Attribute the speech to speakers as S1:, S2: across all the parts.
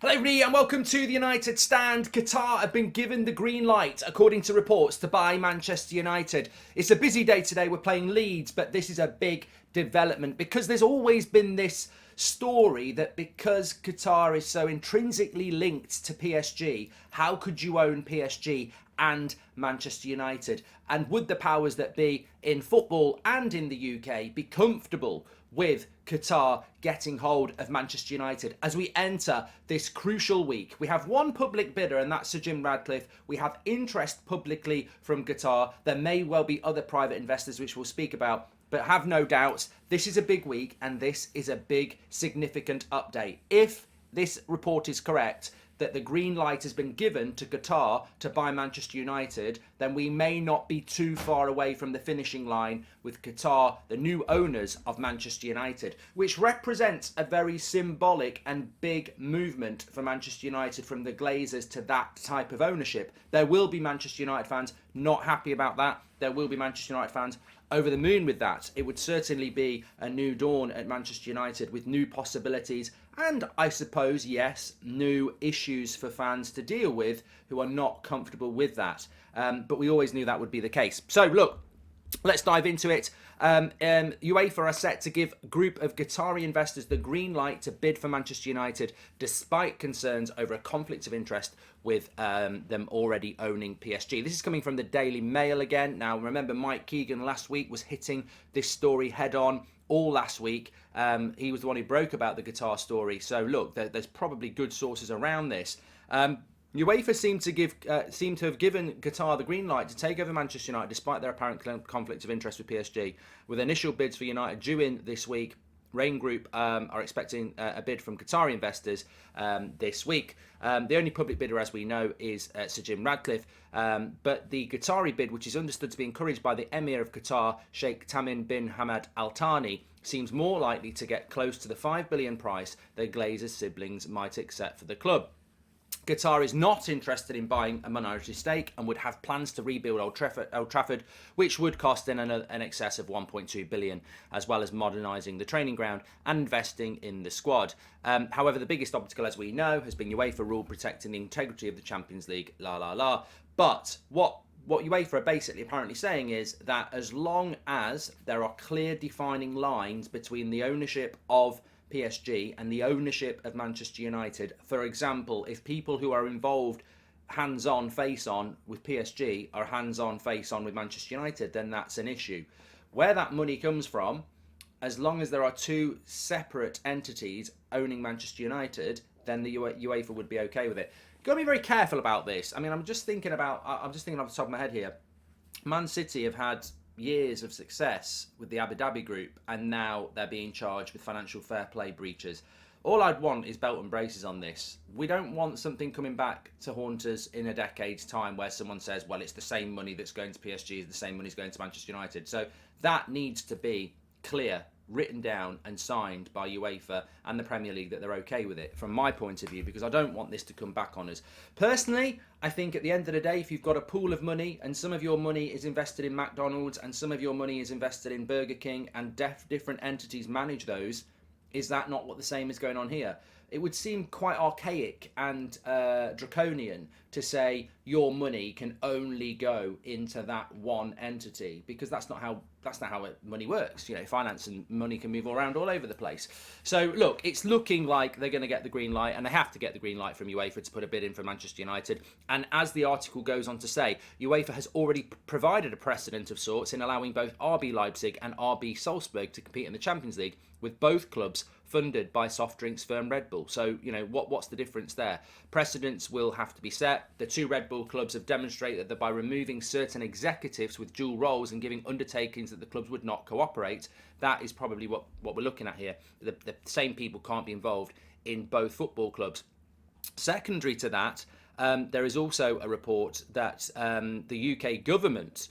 S1: Hello everybody and welcome to the United Stand. Qatar have been given the green light, according to reports, to buy Manchester United. It's a busy day today, we're playing Leeds, but this is a big development because there's always been this story that because Qatar is so intrinsically linked to PSG, how could you own PSG and Manchester United? And would the powers that be in football and in the UK be comfortable with Qatar getting hold of Manchester United as we enter this crucial week? We have one public bidder, and that's Sir Jim Radcliffe. We have interest publicly from Qatar. There may well be other private investors, which we'll speak about, but have no doubts, this is a big week and this is a big, significant update. If this report is correct, that the green light has been given to Qatar to buy Manchester United, then we may not be too far away from the finishing line with Qatar, the new owners of Manchester United, which represents a very symbolic and big movement for Manchester United from the Glazers to that type of ownership. There will be Manchester United fans not happy about that. There will be Manchester United fans over the moon with that. It would certainly be a new dawn at Manchester United with new possibilities and, I suppose, yes, new issues for fans to deal with who are not comfortable with that. But we always knew that would be the case. So, look, let's dive into it. UEFA are set to give a group of Qatari investors the green light to bid for Manchester United, despite concerns over a conflict of interest with them already owning PSG. This is coming from the Daily Mail again. Now, remember, Mike Keegan last week was hitting this story head on all last week. He was the one who broke about the Qatar story. So, look, there's probably good sources around this. UEFA seem to have given Qatar the green light to take over Manchester United despite their apparent conflict of interest with PSG. With initial bids for United due in this week, Rain Group are expecting a bid from Qatari investors this week. The only public bidder, as we know, is Sir Jim Radcliffe. But the Qatari bid, which is understood to be encouraged by the Emir of Qatar, Sheikh Tamim bin Hamad Al Thani, seems more likely to get close to the $5 billion price the Glazers siblings might accept for the club. Qatar is not interested in buying a minority stake and would have plans to rebuild Old Trafford, which would cost in an excess of $1.2 billion, as well as modernising the training ground and investing in the squad. However, the biggest obstacle, as we know, has been UEFA rule protecting the integrity of the Champions League, But what UEFA are basically apparently saying is that as long as there are clear defining lines between the ownership of PSG and the ownership of Manchester United. For example, if people who are involved hands-on, face-on with PSG are hands-on, face-on with Manchester United, then that's an issue. Where that money comes from, as long as there are two separate entities owning Manchester United, then the UEFA would be okay with it. You've got to be very careful about this. I mean, I'm just thinking off the top of my head here. Man City have had years of success with the Abu Dhabi group, and now they're being charged with financial fair play breaches. All I'd want is belt and braces on this. We don't want something coming back to haunt us in a decade's time where someone says, well, it's the same money that's going to PSG, it's the same money that's going to Manchester United. So that needs to be clear, written down and signed by UEFA and the Premier League that they're okay with it, from my point of view, because I don't want this to come back on us. Personally, I think at the end of the day, if you've got a pool of money and some of your money is invested in McDonald's and some of your money is invested in Burger King and different entities manage those, is that not what the same is going on here? It would seem quite archaic and draconian to say your money can only go into that one entity, because that's not how money works. You know, finance and money can move around all over the place. So look, it's looking like they're going to get the green light, and they have to get the green light from UEFA to put a bid in for Manchester United. And as the article goes on to say, UEFA has already provided a precedent of sorts in allowing both RB Leipzig and RB Salzburg to compete in the Champions League, with both clubs funded by soft drinks firm Red Bull. So, you know, what's the difference there? Precedents will have to be set. The two Red Bull clubs have demonstrated that by removing certain executives with dual roles and giving undertakings that the clubs would not cooperate, that is probably what we're looking at here. The same people can't be involved in both football clubs. Secondary to that, there is also a report that the UK government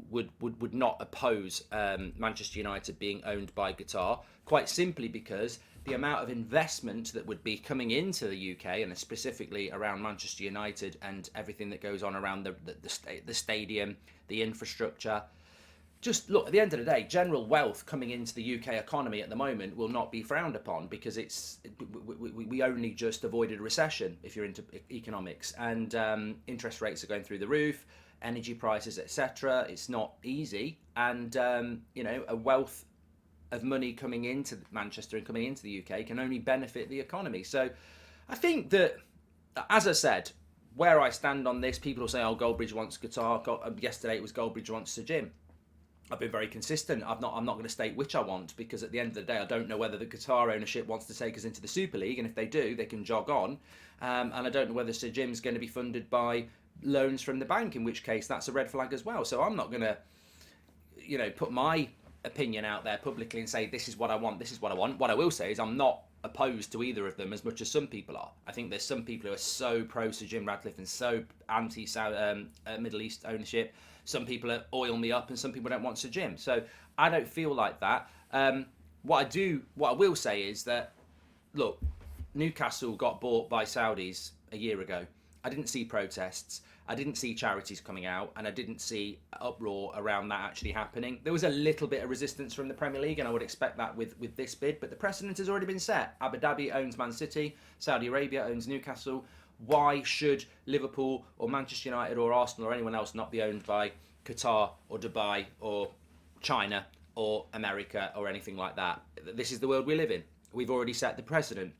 S1: would not oppose Manchester United being owned by Qatar, quite simply because the amount of investment that would be coming into the UK, and specifically around Manchester United and everything that goes on around the stadium, the infrastructure, just look, at the end of the day, general wealth coming into the UK economy at the moment will not be frowned upon because we only just avoided a recession if you're into economics, and interest rates are going through the roof, energy prices, etc. It's not easy, and a wealth of money coming into Manchester and coming into the UK can only benefit the economy. So I think that, as I said, where I stand on this, people will say, oh, Goldbridge wants Qatar. Yesterday it was Goldbridge wants Sir Jim. I've been very consistent. I'm not going to state which I want, because at the end of the day, I don't know whether the Qatar ownership wants to take us into the Super League, and if they do, they can jog on. And I don't know whether Sir Jim's going to be funded by loans from the bank, in which case that's a red flag as well. So I'm not going to, put my opinion out there publicly and say this is what I want, this is what I want. What I will say is I'm not opposed to either of them as much as some people are. I think there's some people who are so pro Sir Jim Ratcliffe and so anti Middle East ownership. Some people oil me up and some people don't want Sir Jim. So I don't feel like that. What I will say is that, look, Newcastle got bought by Saudis a year ago. I didn't see protests. I didn't see charities coming out, and I didn't see uproar around that actually happening. There was a little bit of resistance from the Premier League, and I would expect that with this bid, but the precedent has already been set. Abu Dhabi owns Man City, Saudi Arabia owns Newcastle. Why should Liverpool or Manchester United or Arsenal or anyone else not be owned by Qatar or Dubai or China or America or anything like that? This is the world we live in. We've already set the precedent.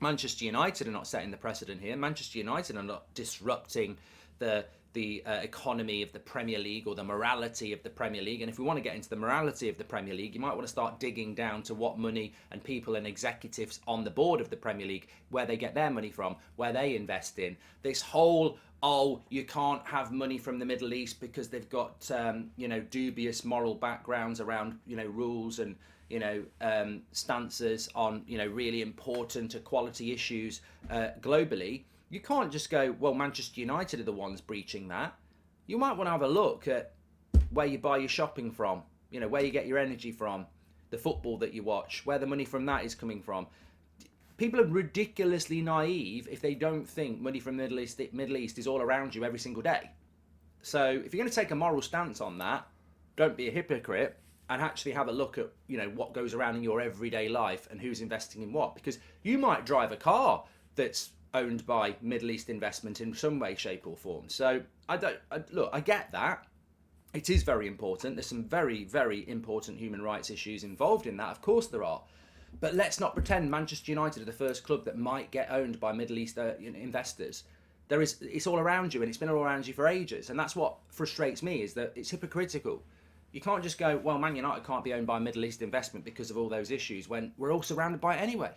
S1: Manchester United are not setting the precedent here. Manchester United are not disrupting the economy of the Premier League or the morality of the Premier League. And if we want to get into the morality of the Premier League, you might want to start digging down to what money and people and executives on the board of the Premier League, where they get their money from, where they invest in. This whole, oh, you can't have money from the Middle East because they've got dubious moral backgrounds around rules and stances on really important equality issues globally. You can't just go, well, Manchester United are the ones breaching that. You might want to have a look at where you buy your shopping from, where you get your energy from, the football that you watch, where the money from that is coming from. People are ridiculously naive if they don't think money from the Middle East is all around you every single day. So if you're going to take a moral stance on that, don't be a hypocrite and actually have a look at what goes around in your everyday life and who's investing in what. Because you might drive a car that's owned by Middle East investment in some way, shape or form. So I get that. It is very important. There's some very, very important human rights issues involved in that. Of course there are. But let's not pretend Manchester United are the first club that might get owned by Middle East investors. It's all around you, and it's been all around you for ages. And that's what frustrates me, is that it's hypocritical. You can't just go, well, Man United can't be owned by Middle East investment because of all those issues, when we're all surrounded by it anyway.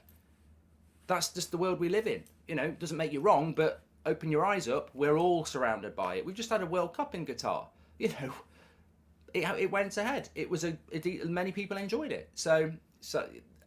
S1: That's just the world we live in. It doesn't make you wrong, but open your eyes up. We're all surrounded by it. We've just had a World Cup in Qatar. It went ahead. It was many people enjoyed it. So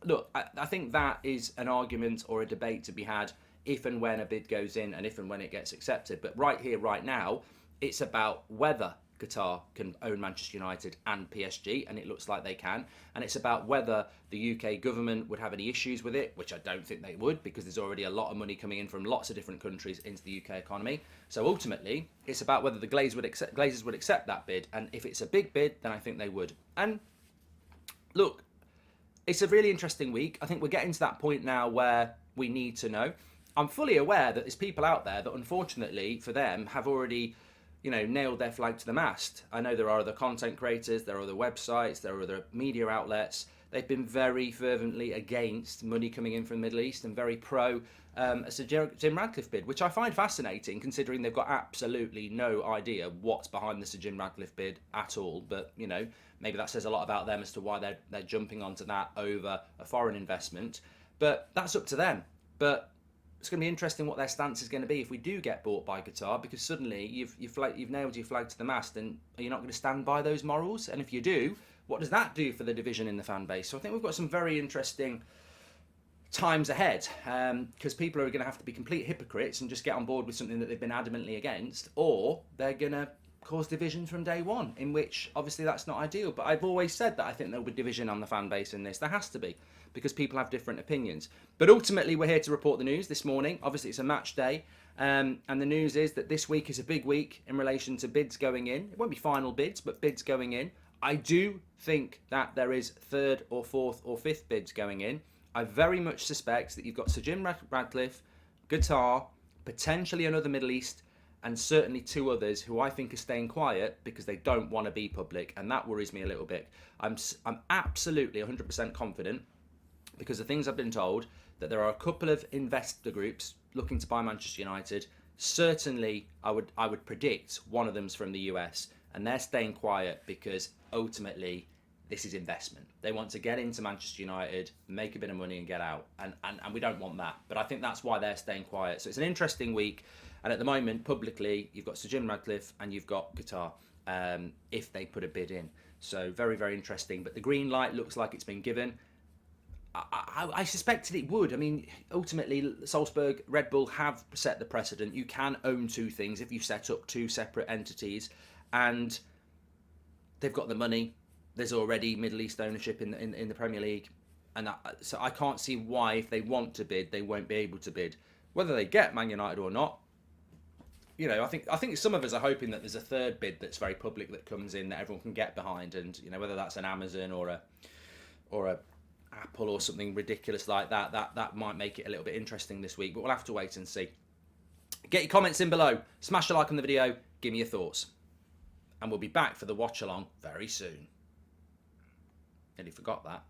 S1: look, I think that is an argument or a debate to be had if and when a bid goes in and if and when it gets accepted. But right here, right now, it's about whether Qatar can own Manchester United and PSG, and it looks like they can. And it's about whether the UK government would have any issues with it, which I don't think they would, because there's already a lot of money coming in from lots of different countries into the UK economy. So ultimately, it's about whether the Glazers would accept that bid. And if it's a big bid, then I think they would. And look, it's a really interesting week. I think we're getting to that point now where we need to know. I'm fully aware that there's people out there that, unfortunately for them, have already nailed their flag to the mast. I know there are other content creators, there are other websites, there are other media outlets. They've been very fervently against money coming in from the Middle East and very pro a Sir Jim Ratcliffe bid, which I find fascinating, considering they've got absolutely no idea what's behind the Sir Jim Ratcliffe bid at all. But, maybe that says a lot about them as to why they're jumping onto that over a foreign investment. But that's up to them. But it's going to be interesting what their stance is going to be if we do get bought by Qatar, because suddenly you've nailed your flag to the mast, and are you not going to stand by those morals? And if you do, what does that do for the division in the fan base? So I think we've got some very interesting times ahead, because people are going to have to be complete hypocrites and just get on board with something that they've been adamantly against, or they're going to cause division from day one, in which obviously that's not ideal. But I've always said that I think there'll be division on the fan base in this. There has to be, because people have different opinions. But ultimately, we're here to report the news this morning. Obviously, it's a match day, and the news is that this week is a big week in relation to bids going in. It won't be final bids, but bids going in. I do think that there is third or fourth or fifth bids going in. I very much suspect that you've got Sir Jim Radcliffe, Qatar, potentially another Middle East, and certainly two others who I think are staying quiet because they don't want to be public, and that worries me a little bit. I'm absolutely 100% confident, because the things I've been told, that there are a couple of investor groups looking to buy Manchester United. Certainly, I would predict one of them's from the US, and they're staying quiet because ultimately this is investment. They want to get into Manchester United, make a bit of money and get out, and we don't want that. But I think that's why they're staying quiet. So it's an interesting week, and at the moment, publicly, you've got Sir Jim Radcliffe and you've got Qatar, if they put a bid in. So very, very interesting. But the green light looks like it's been given. I suspected it would. I mean, ultimately, Salzburg, Red Bull have set the precedent. You can own two things if you set up two separate entities, and they've got the money. There's already Middle East ownership in the Premier League, and so I can't see why, if they want to bid, they won't be able to bid. Whether they get Man United or not, you know, I think some of us are hoping that there's a third bid that's very public that comes in that everyone can get behind, and you know, whether that's an Amazon or a Apple or something ridiculous like that, that might make it a little bit interesting this week, but we'll have to wait and see. Get your comments in below, smash a like on the video, give me your thoughts, and we'll be back for the watch along very soon. Nearly forgot that.